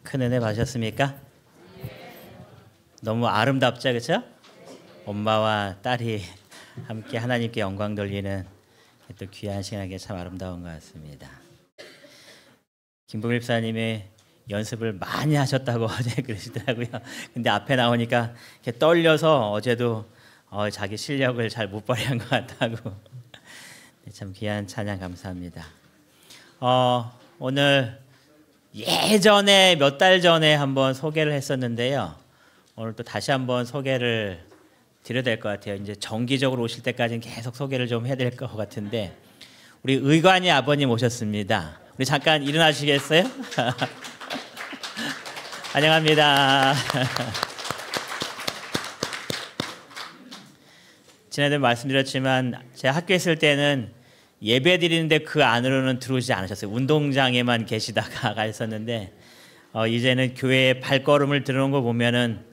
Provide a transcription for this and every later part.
큰 은혜 받으셨습니까? 너무 아름답죠, 그렇죠? 엄마와 딸이 함께 하나님께 영광 돌리는 또 귀한 시간이 참 아름다운 것 같습니다. 김봉일 집사님이 연습을 많이 하셨다고 어제 그러시더라고요. 근데 앞에 나오니까 이렇게 떨려서 어제도 자기 실력을 잘 못 발휘한 것 같다고. 참 귀한 찬양 감사합니다. 오늘 예전에 몇 달 전에 한번 소개를 했었는데요. 오늘 또 다시 한번 소개를 드려야 될 것 같아요. 이제 정기적으로 오실 때까지는 계속 소개를 좀 해야 될 것 같은데 우리 의관이 아버님 오셨습니다. 우리 잠깐 일어나시겠어요? 환영합니다. 지난번에 말씀드렸지만 제가 학교에 있을 때는 예배 드리는데 그 안으로는 들어오지 않으셨어요. 운동장에만 계시다가 있었는데 이제는 교회에 발걸음을 들어오는 거 보면은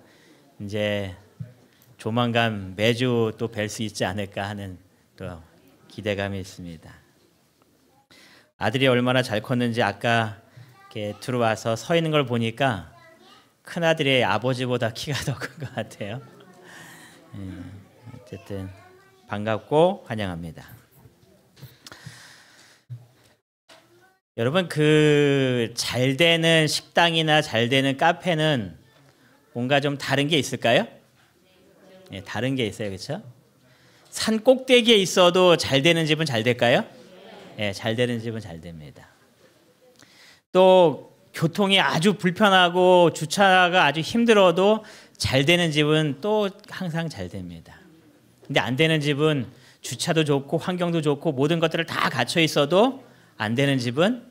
이제 조만간 매주 또 뵐 수 있지 않을까 하는 또 기대감이 있습니다. 아들이 얼마나 잘 컸는지 아까 이렇게 들어와서 서 있는 걸 보니까 큰 아들이 아버지보다 키가 더 큰 것 같아요. 어쨌든 반갑고 환영합니다. 여러분 그 잘 되는 식당이나 잘 되는 카페는 뭔가 좀 다른 게 있을까요? 네, 다른 게 있어요, 그렇죠? 산 꼭대기에 있어도 잘 되는 집은 잘 될까요? 네, 잘 되는 집은 잘 됩니다. 또 교통이 아주 불편하고 주차가 아주 힘들어도 잘 되는 집은 또 항상 잘 됩니다. 근데 안 되는 집은 주차도 좋고 환경도 좋고 모든 것들을 다 갖춰 있어도 안 되는 집은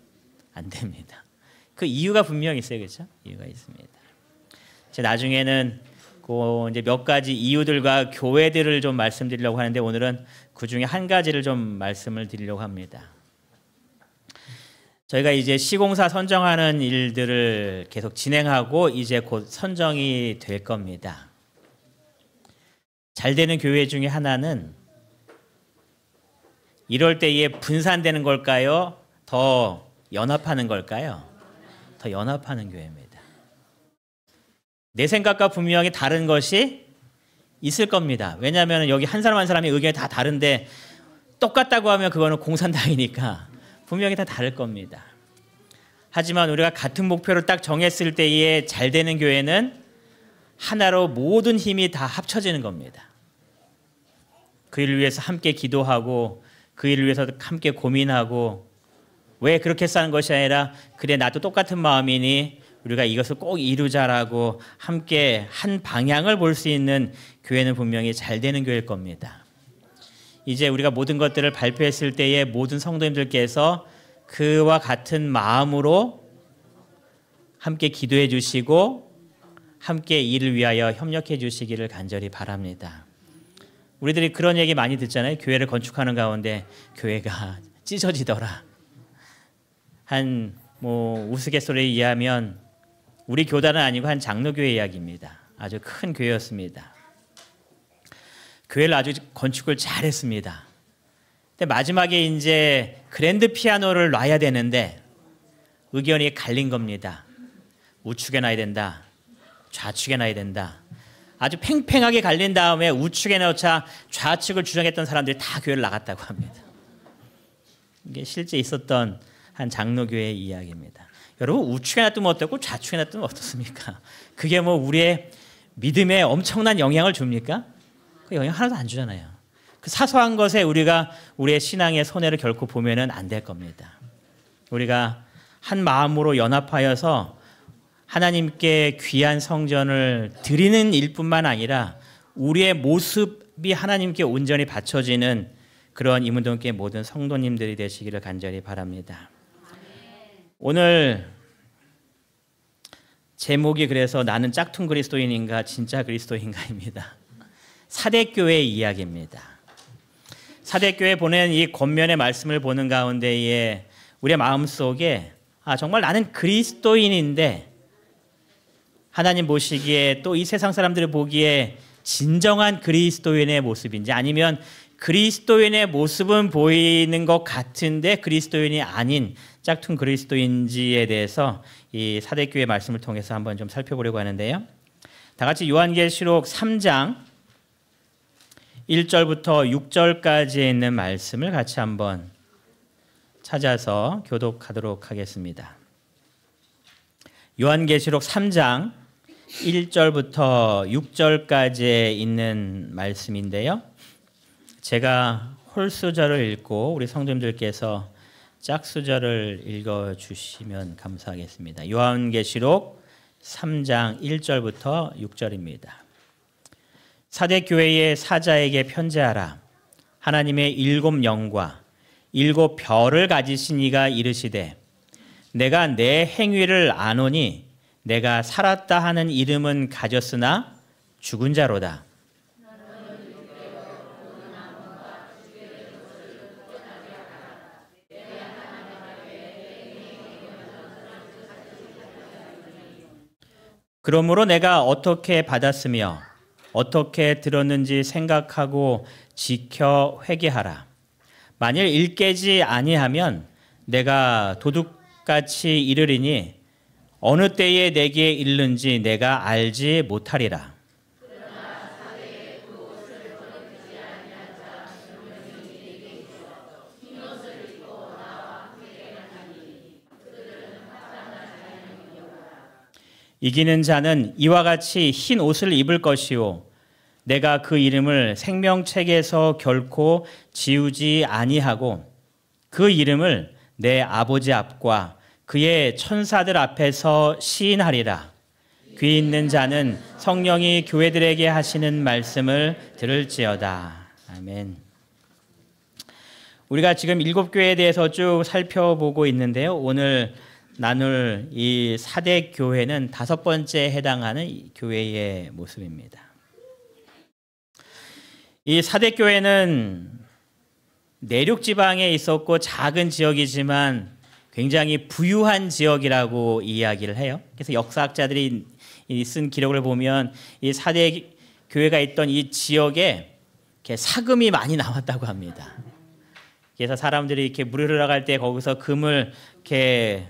안 됩니다. 그 이유가 분명히 있어요, 그렇죠? 이유가 있습니다. 나중에는 그 이제 몇 가지 이유들과 교회들을 좀 말씀드리려고 하는데 오늘은 그 중에 한 가지를 좀 말씀을 드리려고 합니다. 저희가 이제 시공사 선정하는 일들을 계속 진행하고 이제 곧 선정이 될 겁니다. 잘 되는 교회 중에 하나는 이럴 때에 분산되는 걸까요? 더 연합하는 걸까요? 더 연합하는 교회입니다. 내 생각과 분명히 다른 것이 있을 겁니다. 왜냐하면 여기 한 사람 한 사람의 의견이 다 다른데 똑같다고 하면 그거는 공산당이니까 분명히 다 다를 겁니다. 하지만 우리가 같은 목표를 딱 정했을 때에 잘 되는 교회는 하나로 모든 힘이 다 합쳐지는 겁니다. 그 일을 위해서 함께 기도하고 그 일을 위해서 함께 고민하고 왜 그렇게 사는 것이 아니라 그래 나도 똑같은 마음이니 우리가 이것을 꼭 이루자라고 함께 한 방향을 볼 수 있는 교회는 분명히 잘 되는 교회일 겁니다. 이제 우리가 모든 것들을 발표했을 때에 모든 성도님들께서 그와 같은 마음으로 함께 기도해 주시고 함께 이를 위하여 협력해 주시기를 간절히 바랍니다. 우리들이 그런 얘기 많이 듣잖아요. 교회를 건축하는 가운데 교회가 찢어지더라. 한 우스갯소리에 의하면 우리 교단은 아니고 한 장로교회 이야기입니다. 아주 큰 교회였습니다. 교회를 아주 건축을 잘했습니다. 근데 마지막에 이제 그랜드 피아노를 놔야 되는데 의견이 갈린 겁니다. 우측에 놔야 된다. 좌측에 놔야 된다. 아주 팽팽하게 갈린 다음에 우측에 넣자 좌측을 주장했던 사람들이 다 교회를 나갔다고 합니다. 이게 실제 있었던 한 장로교회의 이야기입니다. 여러분 우측에 놔두면 어떻고 좌측에 놔두면 어떻습니까? 그게 우리의 믿음에 엄청난 영향을 줍니까? 그 영향 하나도 안 주잖아요. 그 사소한 것에 우리가 우리의 신앙의 손해를 결코 보면은 안 될 겁니다. 우리가 한 마음으로 연합하여서 하나님께 귀한 성전을 드리는 일뿐만 아니라 우리의 모습이 하나님께 온전히 바쳐지는 그런 이문동교회 모든 성도님들이 되시기를 간절히 바랍니다. 오늘 제목이 그래서 나는 짝퉁 그리스도인인가 진짜 그리스도인가입니다. 사대교회의 이야기입니다. 사대교회 보낸 이 권면의 말씀을 보는 가운데에 우리의 마음속에 정말 나는 그리스도인인데 하나님 보시기에 또 이 세상 사람들이 보기에 진정한 그리스도인의 모습인지 아니면 그리스도인의 모습은 보이는 것 같은데 그리스도인이 아닌 짝퉁 그리스도인지에 대해서 이 사대교회 말씀을 통해서 한번 좀 살펴보려고 하는데요. 다 같이 요한계시록 3장 1절부터 6절까지에 있는 말씀을 같이 한번 찾아서 교독하도록 하겠습니다. 요한계시록 3장 1절부터 6절까지에 있는 말씀인데요. 제가 홀수절을 읽고 우리 성도님들께서 짝수절을 읽어주시면 감사하겠습니다. 요한계시록 3장 1절부터 6절입니다. 사대교회의 사자에게 편지하라. 하나님의 7 영과 7 별을 가지신 이가 이르시되 내가 내 행위를 아노니 내가 살았다 하는 이름은 가졌으나 죽은 자로다. 그러므로 내가 어떻게 받았으며 어떻게 들었는지 생각하고 지켜 회개하라. 만일 일깨지 아니하면 내가 도둑같이 이르리니 어느 때에 내게 이르는지 내가 알지 못하리라. 이기는 자는 이와 같이 흰 옷을 입을 것이요 내가 그 이름을 생명책에서 결코 지우지 아니하고 그 이름을 내 아버지 앞과 그의 천사들 앞에서 시인하리라. 귀 있는 자는 성령이 교회들에게 하시는 말씀을 들을지어다. 아멘. 우리가 지금 7교회에 대해서 쭉 살펴보고 있는데요. 오늘 나눌 이 사대 교회는 5번째에 해당하는 교회의 모습입니다. 이 사대 교회는 내륙 지방에 있었고 작은 지역이지만 굉장히 부유한 지역이라고 이야기를 해요. 그래서 역사학자들이 쓴 기록을 보면 이 사대 교회가 있던 이 지역에 이렇게 사금이 많이 나왔다고 합니다. 그래서 사람들이 이렇게 물을 흘러갈 때 거기서 금을 이렇게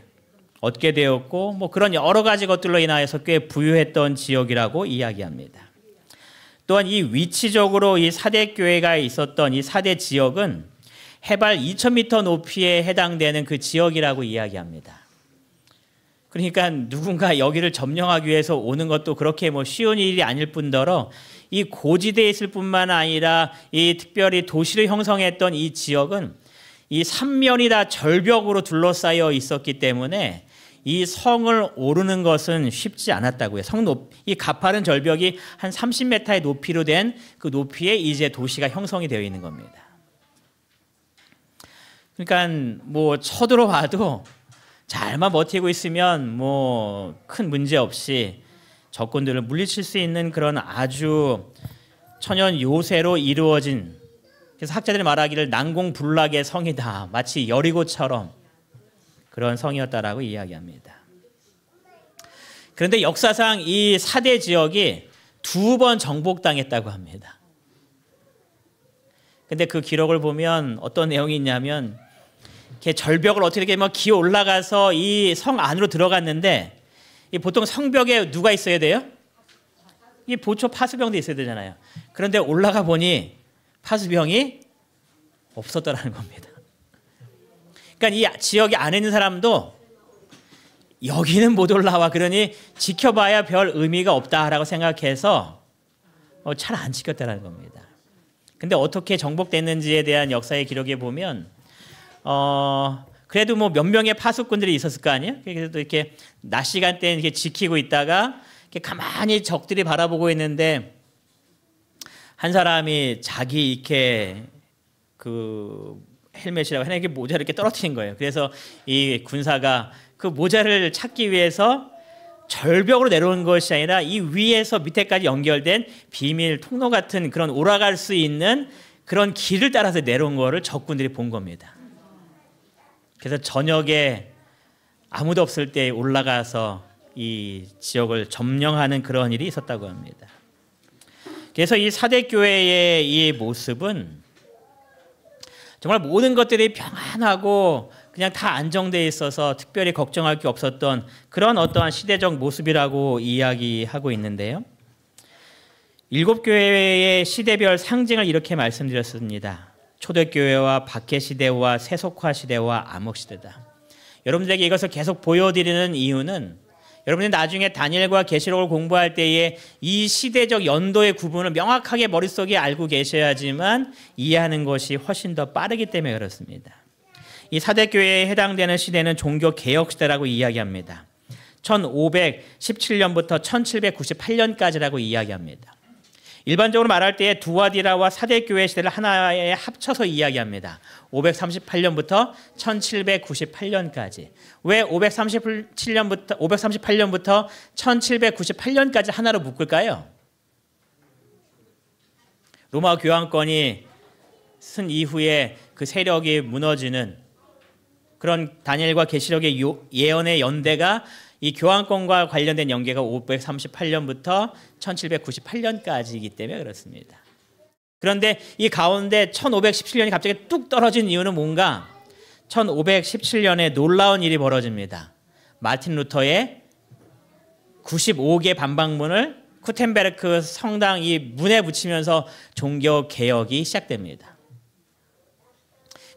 얻게 되었고 뭐 그런 여러 가지 것들로 인하여서 꽤 부유했던 지역이라고 이야기합니다. 또한 이 위치적으로 이 사대 교회가 있었던 이 사대 지역은 해발 2000m 높이에 해당되는 그 지역이라고 이야기합니다. 그러니까 누군가 여기를 점령하기 위해서 오는 것도 그렇게 뭐 쉬운 일이 아닐 뿐더러 이 고지대에 있을 뿐만 아니라 이 특별히 도시를 형성했던 이 지역은 이 삼면이 다 절벽으로 둘러싸여 있었기 때문에 이 성을 오르는 것은 쉽지 않았다고요. 이 가파른 절벽이 한 30m의 높이로 된 그 높이에 이제 도시가 형성이 되어 있는 겁니다. 그러니까 뭐 쳐들어와도 잘만 버티고 있으면 뭐 큰 문제 없이 적군들을 물리칠 수 있는 그런 아주 천연 요새로 이루어진, 그래서 학자들이 말하기를 난공불락의 성이다. 마치 여리고처럼 그런 성이었다라고 이야기합니다. 그런데 역사상 이 사대 지역이 2번 정복당했다고 합니다. 근데 그 기록을 보면 어떤 내용이 있냐면 이렇게 절벽을 어떻게 막 기어 올라가서 이 성 안으로 들어갔는데 이 보통 성벽에 누가 있어야 돼요? 이 보초 파수병도 있어야 되잖아요. 그런데 올라가 보니 파수병이 없었더라는 겁니다. 그러니까 이 지역에 안에 있는 사람도 여기는 못 올라와, 그러니 지켜봐야 별 의미가 없다라고 생각해서 잘 안 지켰다는 겁니다. 근데 어떻게 정복됐는지에 대한 역사의 기록에 보면 그래도 뭐 몇 명의 파수꾼들이 있었을 거 아니에요? 그래서 이렇게 낮 시간대에 이렇게 지키고 있다가 이렇게 가만히 적들이 바라보고 있는데 한 사람이 자기 이렇게 그 헬멧이라고 하나 이렇게 모자를 이렇게 떨어뜨린 거예요. 그래서 이 군사가 그 모자를 찾기 위해서 절벽으로 내려오는 것이 아니라 이 위에서 밑에까지 연결된 비밀 통로 같은 그런 올라갈 수 있는 그런 길을 따라서 내려온 거를 적군들이 본 겁니다. 그래서 저녁에 아무도 없을 때 올라가서 이 지역을 점령하는 그런 일이 있었다고 합니다. 그래서 이 사대교회의 이 모습은 정말 모든 것들이 평안하고 그냥 다 안정되어 있어서 특별히 걱정할 게 없었던 그런 어떠한 시대적 모습이라고 이야기하고 있는데요. 7교회의 시대별 상징을 이렇게 말씀드렸습니다. 초대교회와 박해시대와 세속화시대와 암흑시대다. 여러분들에게 이것을 계속 보여드리는 이유는 여러분이 나중에 다니엘과 계시록을 공부할 때에 이 시대적 연도의 구분을 명확하게 머릿속에 알고 계셔야지만 이해하는 것이 훨씬 더 빠르기 때문에 그렇습니다. 이 사대교회에 해당되는 시대는 종교개혁시대라고 이야기합니다. 1517년부터 1798년까지라고 이야기합니다. 일반적으로 말할 때에 두아디라와 사대교회 시대를 하나에 합쳐서 이야기합니다. 538년부터 1798년까지. 왜 538년부터 1798년까지 하나로 묶을까요? 로마 교황권이 쓴 이후에 그 세력이 무너지는 그런 다니엘과 계시록의 예언의 연대가 이 교황권과 관련된 연계가 538년부터 1798년까지이기 때문에 그렇습니다. 그런데 이 가운데 1517년이 갑자기 뚝 떨어진 이유는 뭔가 1517년에 놀라운 일이 벌어집니다. 마틴 루터의 95개 반박문을 쿠텐베르크 성당 이 문에 붙이면서 종교개혁이 시작됩니다.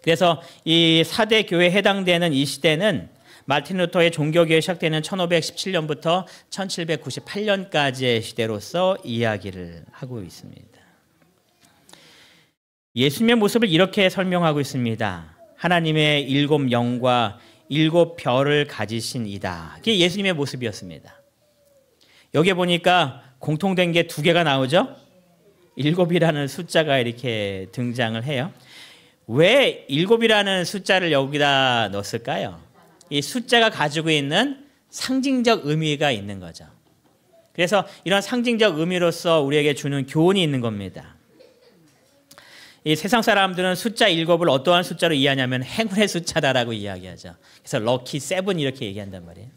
그래서 이 4대 교회에 해당되는 이 시대는 마틴 루터의 종교개혁이 시작되는 1517년부터 1798년까지의 시대로서 이야기를 하고 있습니다. 예수님의 모습을 이렇게 설명하고 있습니다. 하나님의 7 영과 7 별을 가지신 이다. 그게 예수님의 모습이었습니다. 여기에 보니까 공통된 게 2개가 나오죠. 7이라는 숫자가 이렇게 등장을 해요. 왜 7이라는 숫자를 여기다 넣었을까요? 이 숫자가 가지고 있는 상징적 의미가 있는 거죠. 그래서 이런 상징적 의미로서 우리에게 주는 교훈이 있는 겁니다. 이 세상 사람들은 숫자 7을 어떠한 숫자로 이해하냐면 행운의 숫자다라고 이야기하죠. 그래서 럭키 7 이렇게 얘기한단 말이에요.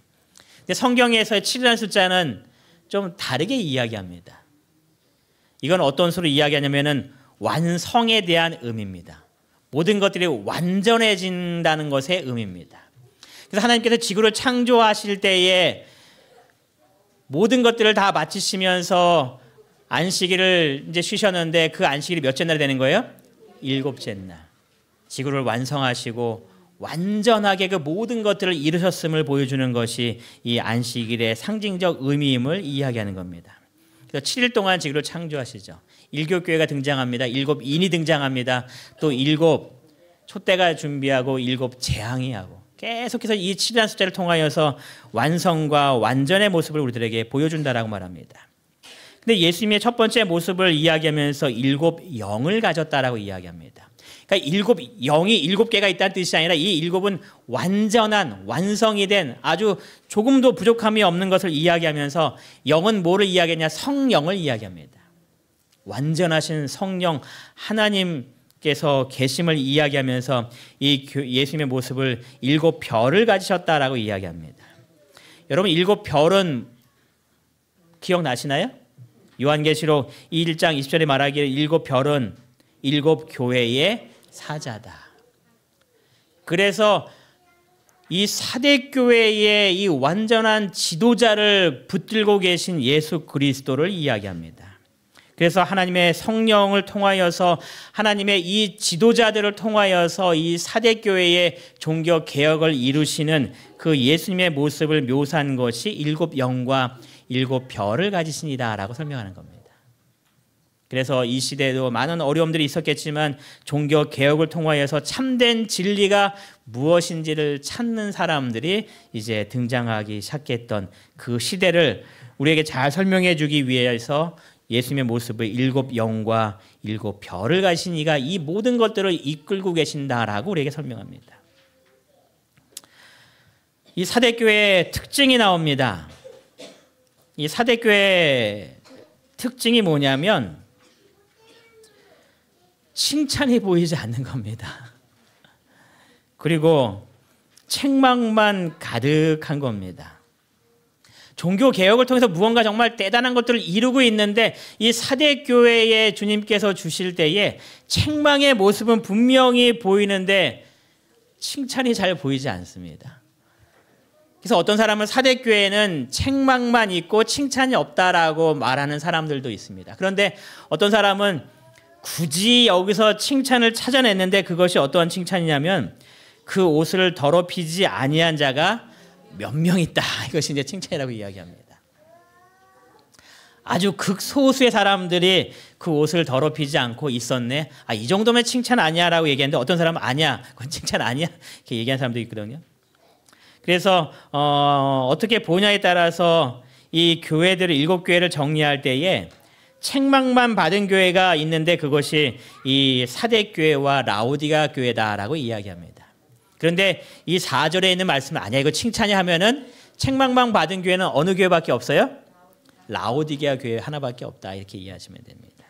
근데 성경에서의 7이라는 숫자는 좀 다르게 이야기합니다. 이건 어떤 식으로 이야기하냐면은 완성에 대한 의미입니다. 모든 것들이 완전해진다는 것의 의미입니다. 그래서 하나님께서 지구를 창조하실 때에 모든 것들을 다 마치시면서 안식일을 이제 쉬셨는데 그 안식일이 몇째 날이 되는 거예요? 7째 날. 지구를 완성하시고 완전하게 그 모든 것들을 이루셨음을 보여주는 것이 이 안식일의 상징적 의미임을 이야기하는 겁니다. 그래서 7일 동안 지구를 창조하시죠. 일교교회가 등장합니다. 7인이 등장합니다. 또 7 촛대가 준비하고 7 재앙이 하고 계속해서 이 7이라는 숫자를 통하여서 완성과 완전의 모습을 우리들에게 보여준다라고 말합니다. 근데 예수님의 첫 번째 모습을 이야기하면서 7 영을 가졌다라고 이야기합니다. 그러니까 7 영이 7개가 있다는 뜻이 아니라 이 7은 완전한 완성이 된 아주 조금도 부족함이 없는 것을 이야기하면서 영은 뭐를 이야기하냐? 성령을 이야기합니다. 완전하신 성령 하나님께서 계심을 이야기하면서 이 예수님의 모습을 7 별을 가지셨다라고 이야기합니다. 여러분 7 별은 기억나시나요? 요한계시록 1장 20절에 말하기를 7 별은 7 교회의 사자다. 그래서 이 4대 교회의 이 완전한 지도자를 붙들고 계신 예수 그리스도를 이야기합니다. 그래서 하나님의 성령을 통하여서 하나님의 이 지도자들을 통하여서 이 4대 교회의 종교 개혁을 이루시는 그 예수님의 모습을 묘사한 것이 7 영과 7 별을 가지신이다라고 설명하는 겁니다. 그래서 이 시대에도 많은 어려움들이 있었겠지만 종교 개혁을 통하여서 참된 진리가 무엇인지를 찾는 사람들이 이제 등장하기 시작했던 그 시대를 우리에게 잘 설명해 주기 위해서 예수님의 모습을 7 영과 7 별을 가신 이가 이 모든 것들을 이끌고 계신다라고 우리에게 설명합니다. 이 4대 교회의 특징이 나옵니다. 이 4대 교회의 특징이 뭐냐면 칭찬이 보이지 않는 겁니다. 그리고 책망만 가득한 겁니다. 종교 개혁을 통해서 무언가 정말 대단한 것들을 이루고 있는데 이 사대 교회에 주님께서 주실 때에 책망의 모습은 분명히 보이는데 칭찬이 잘 보이지 않습니다. 그래서 어떤 사람은 사대 교회에는 책망만 있고 칭찬이 없다라고 말하는 사람들도 있습니다. 그런데 어떤 사람은 굳이 여기서 칭찬을 찾아냈는데 그것이 어떠한 칭찬이냐면 그 옷을 더럽히지 아니한 자가 몇 명 있다. 이것이 이제 칭찬이라고 이야기합니다. 아주 극소수의 사람들이 그 옷을 더럽히지 않고 있었네. 이 정도면 칭찬 아니야라고 얘기하는데 어떤 사람은 아니야. 그건 칭찬 아니야. 이렇게 얘기하는 사람도 있거든요. 그래서 어떻게 보냐에 따라서 이 교회들을 7교회를 정리할 때에 책망만 받은 교회가 있는데 그것이 이 사대 교회와 라오디가 교회다라고 이야기합니다. 그런데 이 4절에 있는 말씀은 아니야. 이거 칭찬이 하면은 책망만 받은 교회는 어느 교회밖에 없어요? 라오디게아 교회 하나밖에 없다. 이렇게 이해하시면 됩니다.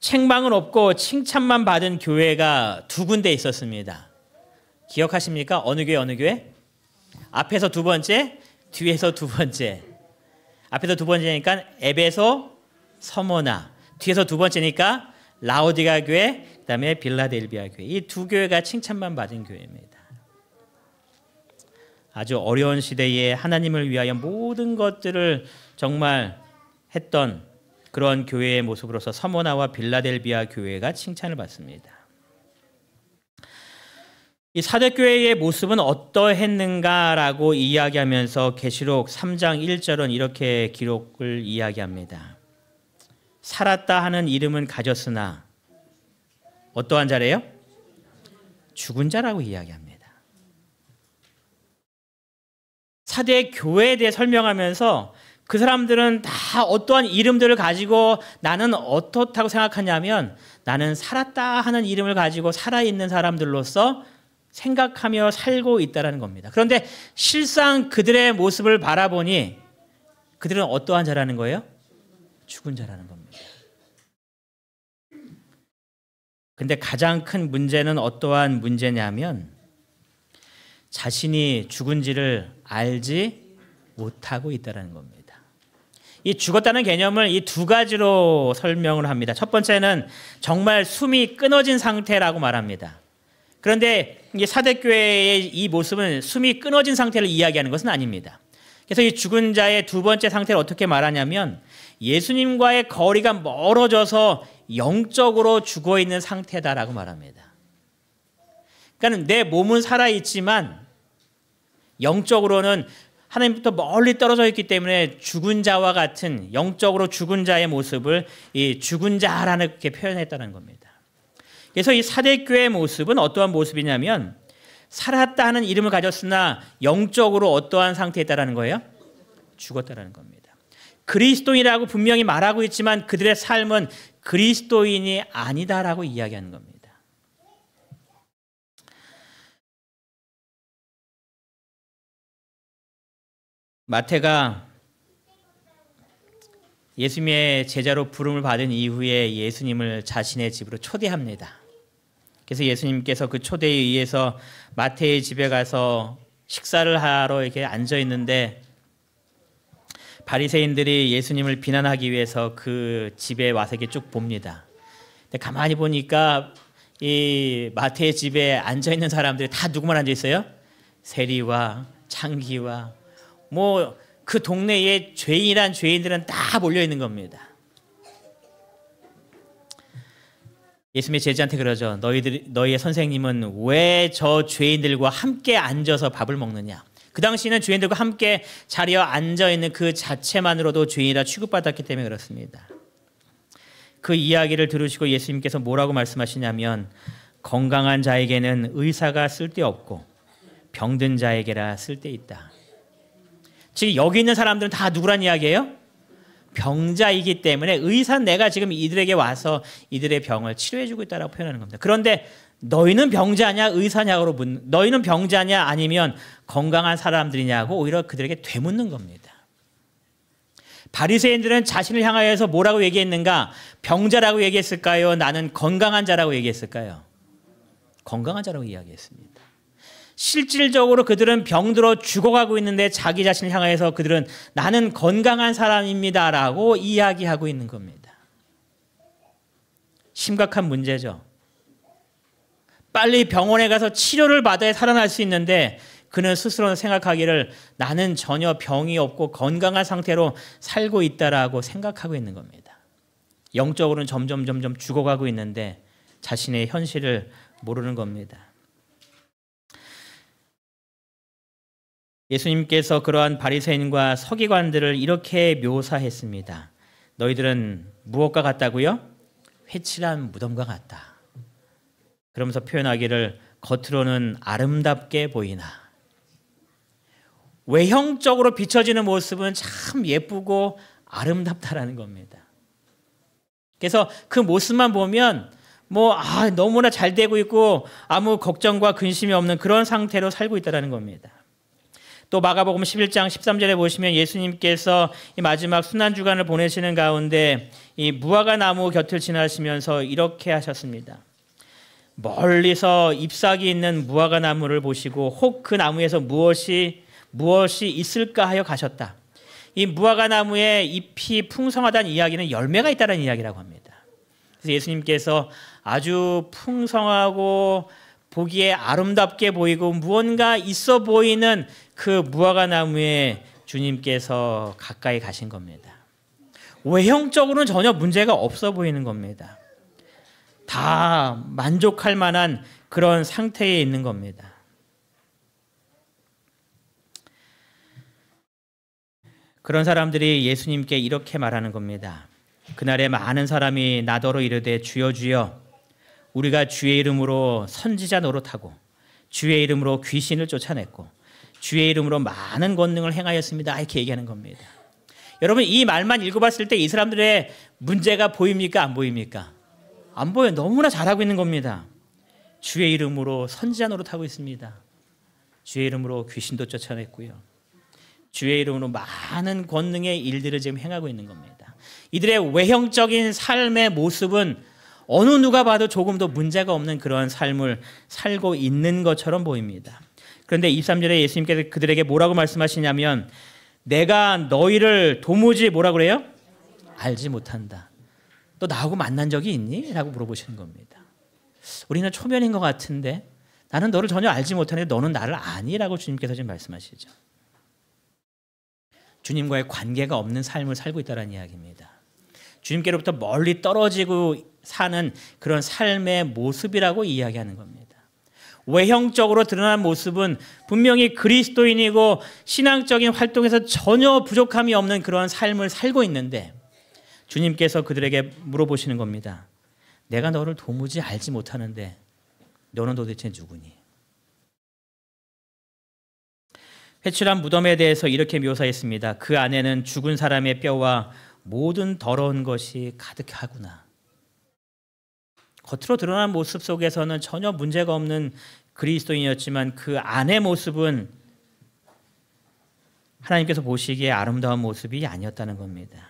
책망은 없고 칭찬만 받은 교회가 2군데 있었습니다. 기억하십니까? 어느 교회 어느 교회? 앞에서 2번째, 뒤에서 2번째. 앞에서 2번째니까 에베소, 서모나. 뒤에서 2번째니까 라오디게아 교회, 그다음에 빌라델비아 교회. 이 2교회가 칭찬만 받은 교회입니다. 아주 어려운 시대에 하나님을 위하여 모든 것들을 정말 했던 그런 교회의 모습으로서 서모나와 빌라델비아 교회가 칭찬을 받습니다. 이 사대교회의 모습은 어떠했는가라고 이야기하면서 계시록 3장 1절은 이렇게 기록을 이야기합니다. 살았다 하는 이름은 가졌으나 어떠한 자래요? 죽은 자라고 이야기합니다. 사대 교회에 대해 설명하면서 그 사람들은 다 어떠한 이름들을 가지고 나는 어떻다고 생각하냐면 나는 살았다 하는 이름을 가지고 살아있는 사람들로서 생각하며 살고 있다는 겁니다. 그런데 실상 그들의 모습을 바라보니 그들은 어떠한 자라는 거예요? 죽은 자라는 겁니다. 근데 가장 큰 문제는 어떠한 문제냐면 자신이 죽은지를 알지 못하고 있다는 겁니다. 이 죽었다는 개념을 이 2가지로 설명을 합니다. 첫 번째는 정말 숨이 끊어진 상태라고 말합니다. 그런데 이 사대교회의 이 모습은 숨이 끊어진 상태를 이야기하는 것은 아닙니다. 그래서 이 죽은 자의 2번째 상태를 어떻게 말하냐면 예수님과의 거리가 멀어져서 영적으로 죽어있는 상태다라고 말합니다. 그러니까 내 몸은 살아있지만 영적으로는 하나님부터 멀리 떨어져 있기 때문에 죽은 자와 같은 영적으로 죽은 자의 모습을 이 죽은 자라는 이렇게 표현했다는 겁니다. 그래서 이 사대교회의 모습은 어떠한 모습이냐면 살았다 하는 이름을 가졌으나 영적으로 어떠한 상태에 있다는 거예요? 죽었다는 겁니다. 그리스도인이라고 분명히 말하고 있지만 그들의 삶은 그리스도인이 아니다라고 이야기하는 겁니다. 마태가 예수님의 제자로 부름을 받은 이후에 예수님을 자신의 집으로 초대합니다. 그래서 예수님께서 그 초대에 의해서 마태의 집에 가서 식사를 하러 이렇게 앉아 있는데 바리새인들이 예수님을 비난하기 위해서 그 집에 와서 이렇게 쭉 봅니다. 근데 가만히 보니까 이 마태의 집에 앉아 있는 사람들이 다 누구만 앉아 있어요? 세리와 창기와 뭐 그 동네에 죄인이란 죄인들은 다 몰려 있는 겁니다. 예수님의 제자한테 그러죠. 너희의 선생님은 왜 저 죄인들과 함께 앉아서 밥을 먹느냐? 그 당시에는 죄인들과 함께 자리에 앉아 있는 그 자체만으로도 죄인이라 취급받았기 때문에 그렇습니다. 그 이야기를 들으시고 예수님께서 뭐라고 말씀하시냐면 건강한 자에게는 의사가 쓸데없고 병든 자에게라 쓸데있다. 즉 여기 있는 사람들은 다 누구란 이야기예요? 병자이기 때문에 의사는 내가 지금 이들에게 와서 이들의 병을 치료해주고 있다고 표현하는 겁니다. 그런데 너희는 병자냐 의사냐고 너희는 병자냐 아니면 건강한 사람들이냐고 오히려 그들에게 되묻는 겁니다. 바리새인들은 자신을 향하여서 뭐라고 얘기했는가? 병자라고 얘기했을까요? 나는 건강한 자라고 얘기했을까요? 건강한 자라고 이야기했습니다. 실질적으로 그들은 병들어 죽어가고 있는데 자기 자신을 향해서 그들은 나는 건강한 사람입니다라고 이야기하고 있는 겁니다. 심각한 문제죠. 빨리 병원에 가서 치료를 받아야 살아날 수 있는데 그는 스스로 생각하기를 나는 전혀 병이 없고 건강한 상태로 살고 있다라고 생각하고 있는 겁니다. 영적으로는 점점 죽어가고 있는데 자신의 현실을 모르는 겁니다. 예수님께서 그러한 바리새인과 서기관들을 이렇게 묘사했습니다. 너희들은 무엇과 같다고요? 회칠한 무덤과 같다. 그러면서 표현하기를 겉으로는 아름답게 보이나 외형적으로 비춰지는 모습은 참 예쁘고 아름답다라는 겁니다. 그래서 그 모습만 보면 너무나 잘 되고 있고 아무 걱정과 근심이 없는 그런 상태로 살고 있다는 겁니다. 또 마가복음 11장 13절에 보시면 예수님께서 이 마지막 순환주간을 보내시는 가운데 이 무화과 나무 곁을 지나시면서 이렇게 하셨습니다. 멀리서 잎사귀 있는 무화과 나무를 보시고 혹 그 나무에서 무엇이 있을까 하여 가셨다. 이 무화과 나무에 잎이 풍성하다는 이야기는 열매가 있다는 이야기라고 합니다. 그래서 예수님께서 아주 풍성하고 보기에 아름답게 보이고 무언가 있어 보이는 그 무화과 나무에 주님께서 가까이 가신 겁니다. 외형적으로는 전혀 문제가 없어 보이는 겁니다. 다 만족할 만한 그런 상태에 있는 겁니다. 그런 사람들이 예수님께 이렇게 말하는 겁니다. 그날에 많은 사람이 나더러 이르되 주여 주여 우리가 주의 이름으로 선지자 노릇하고 주의 이름으로 귀신을 쫓아냈고 주의 이름으로 많은 권능을 행하였습니다. 이렇게 얘기하는 겁니다. 여러분 이 말만 읽어봤을 때 이 사람들의 문제가 보입니까? 안 보입니까? 안 보여요. 너무나 잘하고 있는 겁니다. 주의 이름으로 선지자 노릇하고 있습니다. 주의 이름으로 귀신도 쫓아냈고요. 주의 이름으로 많은 권능의 일들을 지금 행하고 있는 겁니다. 이들의 외형적인 삶의 모습은 어느 누가 봐도 조금도 문제가 없는 그런 삶을 살고 있는 것처럼 보입니다. 그런데 23절에 예수님께서 그들에게 뭐라고 말씀하시냐면 내가 너희를 도무지 뭐라 그래요? 알지 못한다. 너 나하고 만난 적이 있니? 라고 물어보시는 겁니다. 우리는 초면인 것 같은데 나는 너를 전혀 알지 못하는데 너는 나를 아니? 라고 주님께서 지금 말씀하시죠. 주님과의 관계가 없는 삶을 살고 있다는 이야기입니다. 주님께로부터 멀리 떨어지고 사는 그런 삶의 모습이라고 이야기하는 겁니다. 외형적으로 드러난 모습은 분명히 그리스도인이고 신앙적인 활동에서 전혀 부족함이 없는 그런 삶을 살고 있는데 주님께서 그들에게 물어보시는 겁니다. 내가 너를 도무지 알지 못하는데 너는 도대체 누구니? 회칠한 무덤에 대해서 이렇게 묘사했습니다. 그 안에는 죽은 사람의 뼈와 모든 더러운 것이 가득하구나. 겉으로 드러난 모습 속에서는 전혀 문제가 없는 그리스도인이었지만 그 안의 모습은 하나님께서 보시기에 아름다운 모습이 아니었다는 겁니다.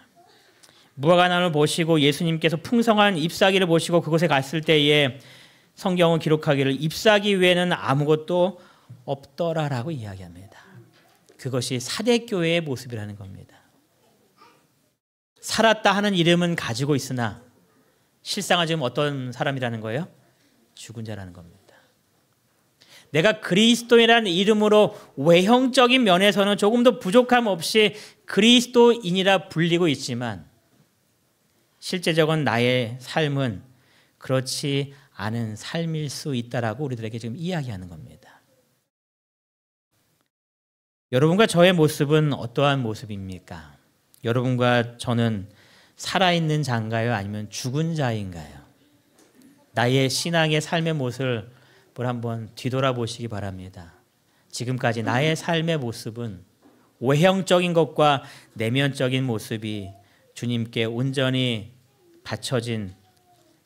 무화과 나무를 보시고 예수님께서 풍성한 잎사귀를 보시고 그곳에 갔을 때에 성경은 기록하기를 잎사귀 외에는 아무것도 없더라라고 이야기합니다. 그것이 사대교회의 모습이라는 겁니다. 살았다 하는 이름은 가지고 있으나 실상은 지금 어떤 사람이라는 거예요? 죽은 자라는 겁니다. 내가 그리스도인이라는 이름으로 외형적인 면에서는 조금도 부족함 없이 그리스도인이라 불리고 있지만 실제적인 나의 삶은 그렇지 않은 삶일 수 있다라고 우리들에게 지금 이야기하는 겁니다. 여러분과 저의 모습은 어떠한 모습입니까? 여러분과 저는 살아있는 자인가요? 아니면 죽은 자인가요? 나의 신앙의 삶의 모습을 한번 뒤돌아보시기 바랍니다. 지금까지 나의 삶의 모습은 외형적인 것과 내면적인 모습이 주님께 온전히 바쳐진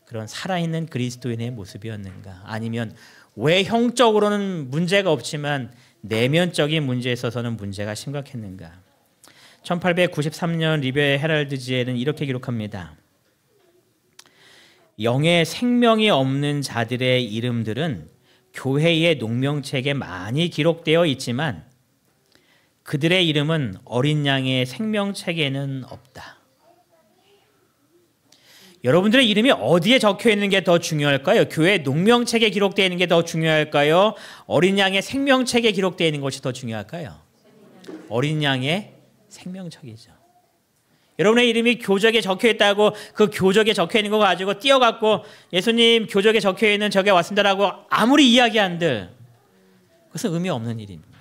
그런 살아있는 그리스도인의 모습이었는가? 아니면 외형적으로는 문제가 없지만 내면적인 문제에 있어서는 문제가 심각했는가? 1893년 리베 헤럴드지에는 이렇게 기록합니다. 영의 생명이 없는 자들의 이름들은 교회의 농명책에 많이 기록되어 있지만 그들의 이름은 어린 양의 생명책에는 없다. 여러분들의 이름이 어디에 적혀 있는 게 더 중요할까요? 교회 농명책에 기록되어 있는 게 더 중요할까요? 어린 양의 생명책에 기록되어 있는 것이 더 중요할까요? 어린 양의 생명책이죠. 여러분의 이름이 교적에 적혀 있다고 그 교적에 적혀 있는 거 가지고 뛰어갖고 예수님 교적에 적혀 있는 저게 왔습니다라고 아무리 이야기한들 그것은 의미 없는 일입니다.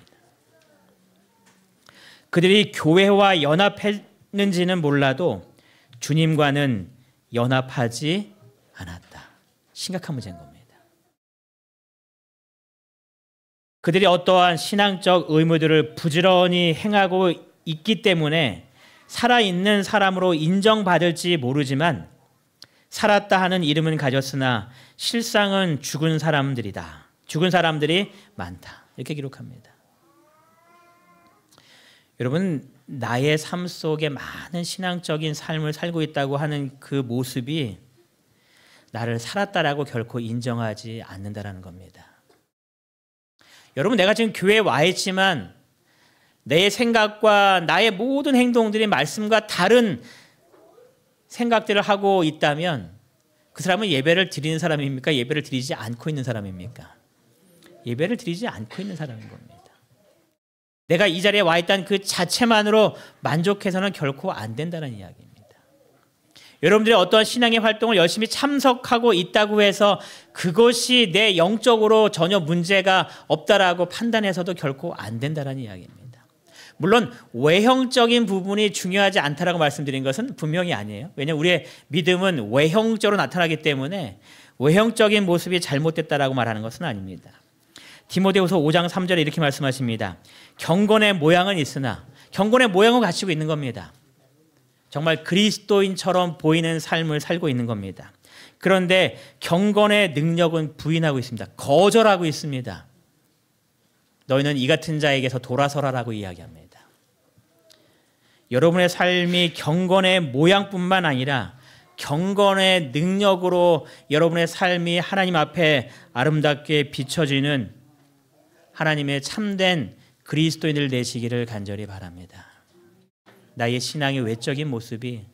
그들이 교회와 연합했는지는 몰라도 주님과는 연합하지 않았다. 심각한 문제인 겁니다. 그들이 어떠한 신앙적 의무들을 부지런히 행하고 있기 때문에 살아있는 사람으로 인정받을지 모르지만 살았다 하는 이름은 가졌으나 실상은 죽은 사람들이다. 죽은 사람들이 많다. 이렇게 기록합니다. 여러분, 나의 삶 속에 많은 신앙적인 삶을 살고 있다고 하는 그 모습이 나를 살았다라고 결코 인정하지 않는다라는 겁니다. 여러분, 내가 지금 교회에 와 있지만 내 생각과 나의 모든 행동들이 말씀과 다른 생각들을 하고 있다면 그 사람은 예배를 드리는 사람입니까? 예배를 드리지 않고 있는 사람입니까? 예배를 드리지 않고 있는 사람인 겁니다. 내가 이 자리에 와 있다는 그 자체만으로 만족해서는 결코 안 된다는 이야기입니다. 여러분들이 어떠한 신앙의 활동을 열심히 참석하고 있다고 해서 그것이 내 영적으로 전혀 문제가 없다라고 판단해서도 결코 안 된다는 이야기입니다. 물론 외형적인 부분이 중요하지 않다라고 말씀드린 것은 분명히 아니에요. 왜냐하면 우리의 믿음은 외형적으로 나타나기 때문에 외형적인 모습이 잘못됐다라고 말하는 것은 아닙니다. 디모데후서 5장 3절에 이렇게 말씀하십니다. 경건의 모양은 있으나 경건의 모양을 갖추고 있는 겁니다. 정말 그리스도인처럼 보이는 삶을 살고 있는 겁니다. 그런데 경건의 능력은 부인하고 있습니다. 거절하고 있습니다. 너희는 이 같은 자에게서 돌아서라라고 이야기합니다. 여러분의 삶이 경건의 모양뿐만 아니라 경건의 능력으로 여러분의 삶이 하나님 앞에 아름답게 비춰지는 하나님의 참된 그리스도인을 되시기를 간절히 바랍니다. 나의 신앙의 외적인 모습이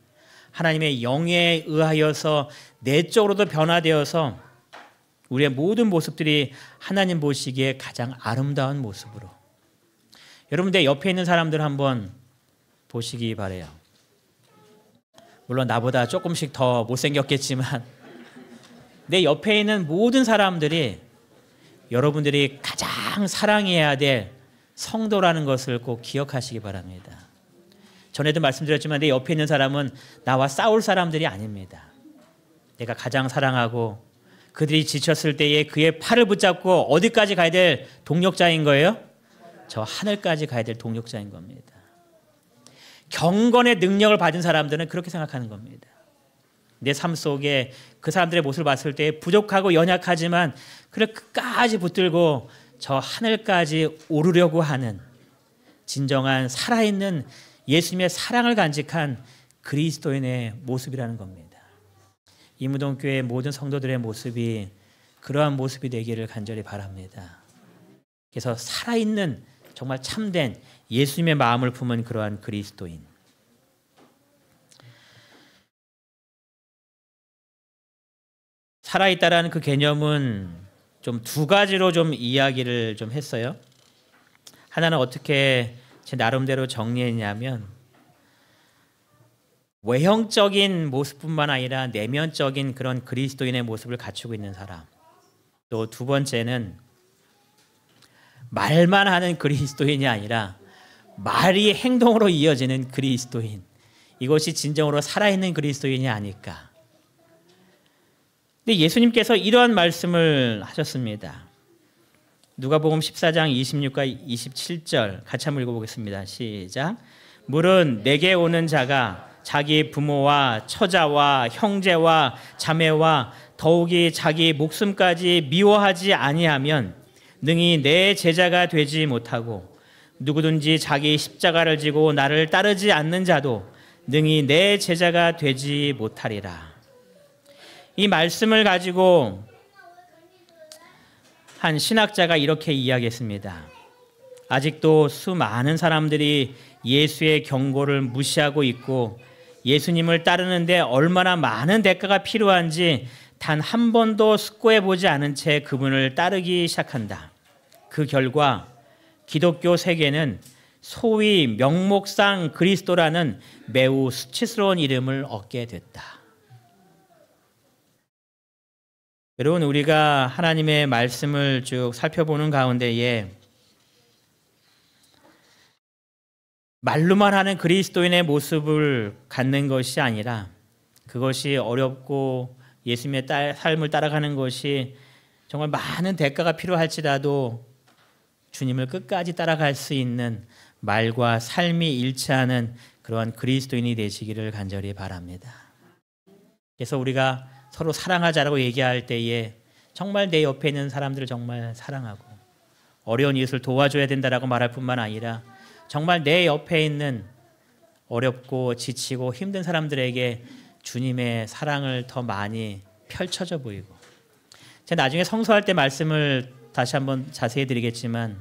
하나님의 영에 의하여서 내적으로도 변화되어서 우리의 모든 모습들이 하나님 보시기에 가장 아름다운 모습으로. 여러분, 내 옆에 있는 사람들 한번 보시기 바라요. 물론 나보다 조금씩 더 못생겼겠지만 내 옆에 있는 모든 사람들이 여러분들이 가장 사랑해야 될 성도라는 것을 꼭 기억하시기 바랍니다. 전에도 말씀드렸지만 내 옆에 있는 사람은 나와 싸울 사람들이 아닙니다. 내가 가장 사랑하고 그들이 지쳤을 때에 그의 팔을 붙잡고 어디까지 가야 될 동력자인 거예요? 저 하늘까지 가야 될 동력자인 겁니다. 경건의 능력을 받은 사람들은 그렇게 생각하는 겁니다. 내 삶 속에 그 사람들의 모습을 봤을 때 부족하고 연약하지만 그를 끝까지 붙들고 저 하늘까지 오르려고 하는 진정한 살아있는 예수님의 사랑을 간직한 그리스도인의 모습이라는 겁니다. 이무동교회 모든 성도들의 모습이 그러한 모습이 되기를 간절히 바랍니다. 그래서 살아있는 정말 참된 예수님의 마음을 품은 그러한 그리스도인. 살아있다라는 그 개념은 좀 두 가지로 좀 이야기를 좀 했어요. 하나는 어떻게 제 나름대로 정리했냐면 외형적인 모습뿐만 아니라 내면적인 그런 그리스도인의 모습을 갖추고 있는 사람. 또 두 번째는 말만 하는 그리스도인이 아니라 말이 행동으로 이어지는 그리스도인. 이것이 진정으로 살아있는 그리스도인이 아닐까. 근데 예수님께서 이러한 말씀을 하셨습니다. 누가복음 14장 26과 27절 같이 한번 읽어보겠습니다. 시작. 물은 내게 오는 자가 자기 부모와 처자와 형제와 자매와 더욱이 자기 목숨까지 미워하지 아니하면 능히 내 제자가 되지 못하고 누구든지 자기 십자가를 지고 나를 따르지 않는 자도 능히 내 제자가 되지 못하리라. 이 말씀을 가지고 한 신학자가 이렇게 이야기했습니다. 아직도 수많은 사람들이 예수의 경고를 무시하고 있고 예수님을 따르는데 얼마나 많은 대가가 필요한지 단 한 번도 숙고해 보지 않은 채 그분을 따르기 시작한다. 그 결과 기독교 세계는 소위 명목상 그리스도라는 매우 수치스러운 이름을 얻게 됐다. 여러분, 우리가 하나님의 말씀을 쭉 살펴보는 가운데에 말로만 하는 그리스도인의 모습을 갖는 것이 아니라 그것이 어렵고 예수님의 삶을 따라가는 것이 정말 많은 대가가 필요할지라도 주님을 끝까지 따라갈 수 있는 말과 삶이 일치하는 그러한 그리스도인이 되시기를 간절히 바랍니다. 그래서 우리가 서로 사랑하자라고 얘기할 때에 정말 내 옆에 있는 사람들을 정말 사랑하고 어려운 이웃을 도와줘야 된다라고 말할 뿐만 아니라 정말 내 옆에 있는 어렵고 지치고 힘든 사람들에게 주님의 사랑을 더 많이 펼쳐져 보이고, 제가 나중에 성서할 때 말씀을 다시 한번 자세히 드리겠지만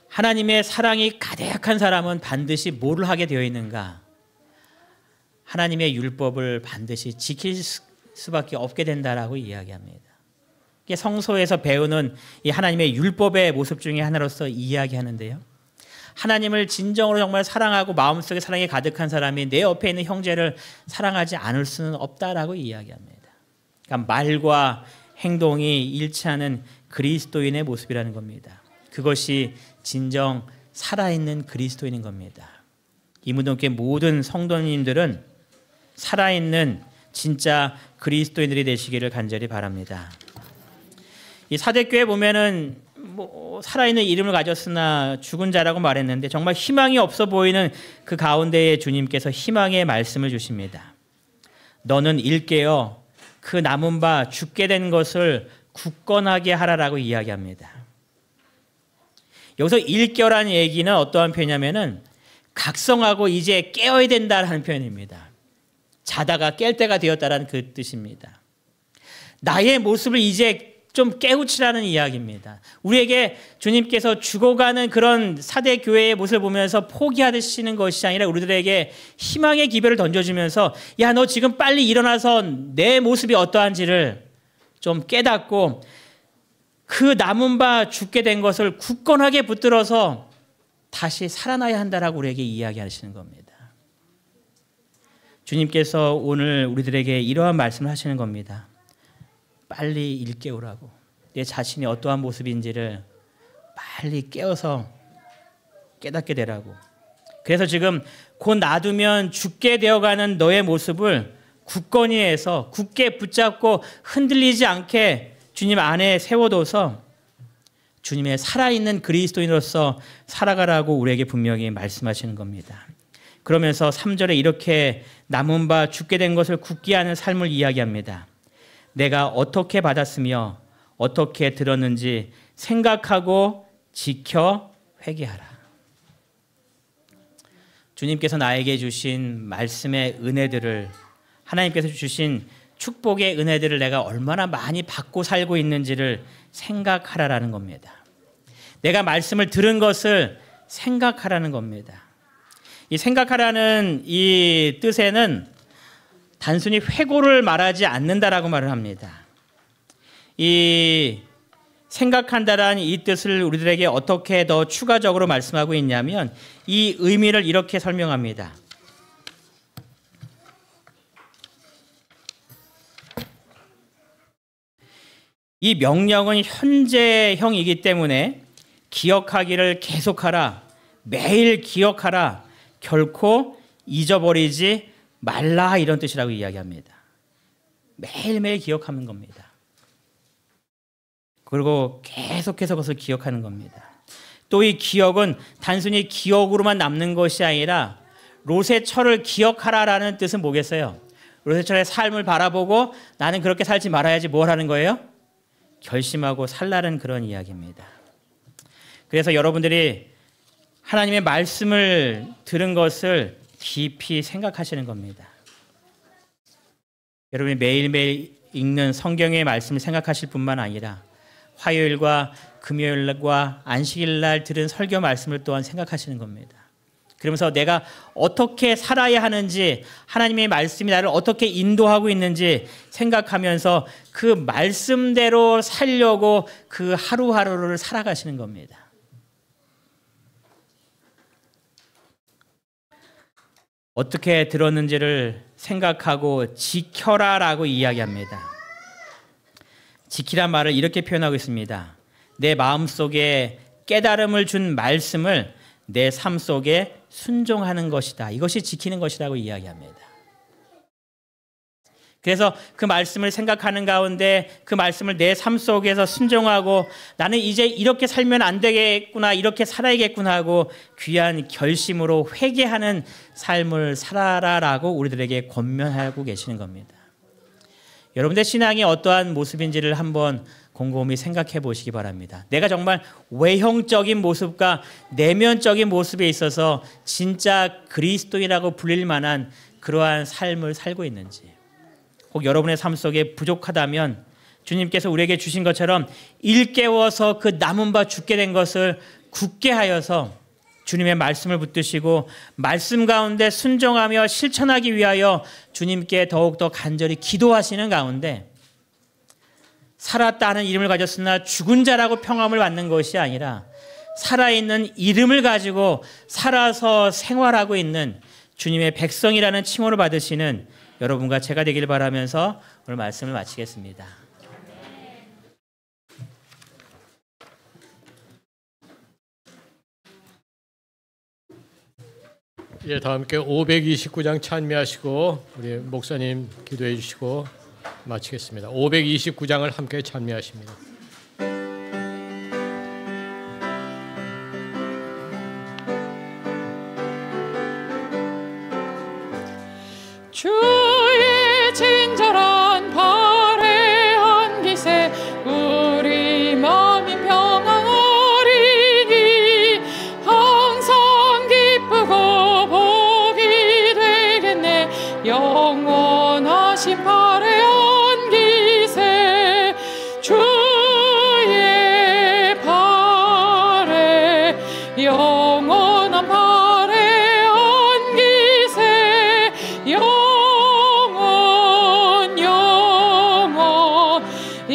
하나님의 사랑이 가득한 사람은 반드시 뭐를 하게 되어 있는가? 하나님의 율법을 반드시 지킬 수밖에 없게 된다라고 이야기합니다. 이게 성서에서 배우는 이 하나님의 율법의 모습 중에 하나로서 이야기하는데요. 하나님을 진정으로 정말 사랑하고 마음속에 사랑이 가득한 사람이 내 옆에 있는 형제를 사랑하지 않을 수는 없다라고 이야기합니다. 그러니까 말과 행동이 일치하는 그리스도인의 모습이라는 겁니다. 그것이 진정 살아있는 그리스도인인 겁니다. 이문동교회 모든 성도님들은 살아있는 진짜 그리스도인들이 되시기를 간절히 바랍니다. 이 사대교회 보면은 살아있는 이름을 가졌으나 죽은 자라고 말했는데 정말 희망이 없어 보이는 그 가운데에 주님께서 희망의 말씀을 주십니다. 너는 일깨어 그 남은 바 죽게 된 것을 굳건하게 하라라고 이야기합니다. 여기서 일깨어라는 얘기는 어떠한 표현이냐면은 각성하고 이제 깨어야 된다라는 표현입니다. 자다가 깰 때가 되었다라는 그 뜻입니다. 나의 모습을 이제 좀 깨우치라는 이야기입니다. 우리에게 주님께서 죽어가는 그런 사대 교회의 모습을 보면서 포기하시는 것이 아니라 우리들에게 희망의 기별을 던져주면서 야, 너 지금 빨리 일어나서 내 모습이 어떠한지를 좀 깨닫고 그 남은 바 죽게 된 것을 굳건하게 붙들어서 다시 살아나야 한다라고 우리에게 이야기하시는 겁니다. 주님께서 오늘 우리들에게 이러한 말씀을 하시는 겁니다. 빨리 일깨우라고. 내 자신이 어떠한 모습인지를 빨리 깨어서 깨닫게 되라고. 그래서 지금 곧 놔두면 죽게 되어가는 너의 모습을 굳건히 해서 굳게 붙잡고 흔들리지 않게 주님 안에 세워둬서 주님의 살아있는 그리스도인으로서 살아가라고 우리에게 분명히 말씀하시는 겁니다. 그러면서 3절에 이렇게 남은 바 죽게 된 것을 굳게 하는 삶을 이야기합니다. 내가 어떻게 받았으며 어떻게 들었는지 생각하고 지켜 회개하라. 주님께서 나에게 주신 말씀의 은혜들을, 하나님께서 주신 축복의 은혜들을 내가 얼마나 많이 받고 살고 있는지를 생각하라라는 겁니다. 내가 말씀을 들은 것을 생각하라는 겁니다. 이 생각하라는 이 뜻에는 단순히 회고를 말하지 않는다라고 말을 합니다. 이 생각한다라는 이 뜻을 우리들에게 어떻게 더 추가적으로 말씀하고 있냐면 이 의미를 이렇게 설명합니다. 이 명령은 현재형이기 때문에 기억하기를 계속하라, 매일 기억하라, 결코 잊어버리지 말라, 이런 뜻이라고 이야기합니다. 매일매일 기억하는 겁니다. 그리고 계속해서 그것을 기억하는 겁니다. 또 이 기억은 단순히 기억으로만 남는 것이 아니라 롯의 철을 기억하라라는 뜻은 뭐겠어요? 롯의 철의 삶을 바라보고 나는 그렇게 살지 말아야지 뭘 하는 거예요? 결심하고 살라는 그런 이야기입니다. 그래서 여러분들이 하나님의 말씀을 들은 것을 깊이 생각하시는 겁니다. 여러분이 매일매일 읽는 성경의 말씀을 생각하실 뿐만 아니라 화요일과 금요일과 안식일 날 들은 설교 말씀을 또한 생각하시는 겁니다. 그러면서 내가 어떻게 살아야 하는지, 하나님의 말씀이 나를 어떻게 인도하고 있는지 생각하면서 그 말씀대로 살려고 그 하루하루를 살아가시는 겁니다. 어떻게 들었는지를 생각하고 지켜라라고 이야기합니다. 지키란 말을 이렇게 표현하고 있습니다. 내 마음속에 깨달음을 준 말씀을 내 삶 속에 순종하는 것이다. 이것이 지키는 것이라고 이야기합니다. 그래서 그 말씀을 생각하는 가운데 그 말씀을 내 삶 속에서 순종하고 나는 이제 이렇게 살면 안 되겠구나, 이렇게 살아야겠구나 하고 귀한 결심으로 회개하는 삶을 살아라라고 우리들에게 권면하고 계시는 겁니다. 여러분들 신앙이 어떠한 모습인지를 한번 곰곰이 생각해 보시기 바랍니다. 내가 정말 외형적인 모습과 내면적인 모습에 있어서 진짜 그리스도인이라고 불릴 만한 그러한 삶을 살고 있는지, 혹 여러분의 삶 속에 부족하다면 주님께서 우리에게 주신 것처럼 일깨워서 그 남은 바 죽게 된 것을 굳게 하여서 주님의 말씀을 붙드시고 말씀 가운데 순종하며 실천하기 위하여 주님께 더욱더 간절히 기도하시는 가운데 살았다 하는 이름을 가졌으나 죽은 자라고 평함을 받는 것이 아니라 살아있는 이름을 가지고 살아서 생활하고 있는 주님의 백성이라는 칭호를 받으시는 여러분과 제가 되길 바라면서 오늘 말씀을 마치겠습니다. 예, 다 함께 529장 찬미하시고 우리 목사님 기도해 주시고 마치겠습니다. 529장을 함께 찬미하십니다. 주의 친절한 발에 안기세 우리 마음이 평안하리니 항상 기쁘고 복이 되겠네. 영원하신 발에 안기세 주의 발에 영원한 발에 안기세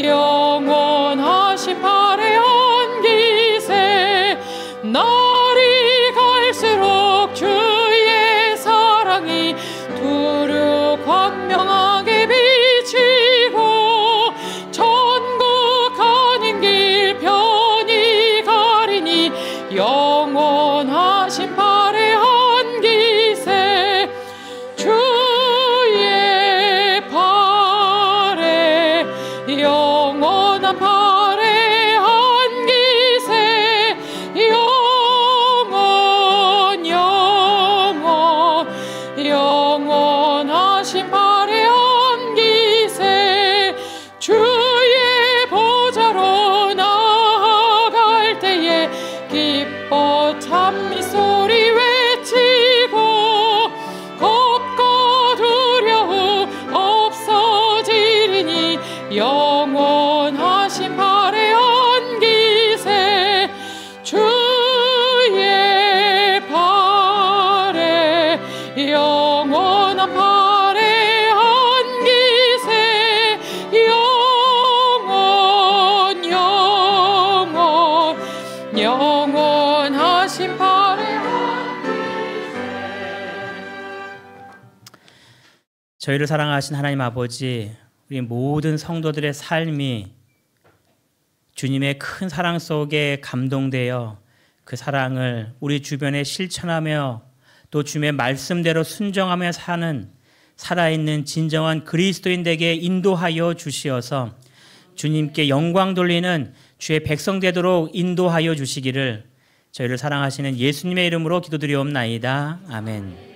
영원하신 발에 안기세. 날이 갈수록 주의 사랑이 두루 광명하게 비치고 천국 가는 길 편히 가리니 영원하신 발에 안기세 주의 발에 영원한 발에 안기세 영원하신 발에 안기세 주의 보좌로 나아갈 때에 기뻐 찬미 소리 외치고 겁과 두려움 없어지리니 영원하신 발에 안기세 주의 발에 영원한 발에 안기세 영원하신 발에 저희를 사랑하신 하나님 아버지, 우리 모든 성도들의 삶이 주님의 큰 사랑 속에 감동되어 그 사랑을 우리 주변에 실천하며 또 주님의 말씀대로 순종하며 사는 살아있는 진정한 그리스도인 되게 인도하여 주시어서 주님께 영광 돌리는 주의 백성 되도록 인도하여 주시기를 저희를 사랑하시는 예수님의 이름으로 기도드리옵나이다. 아멘.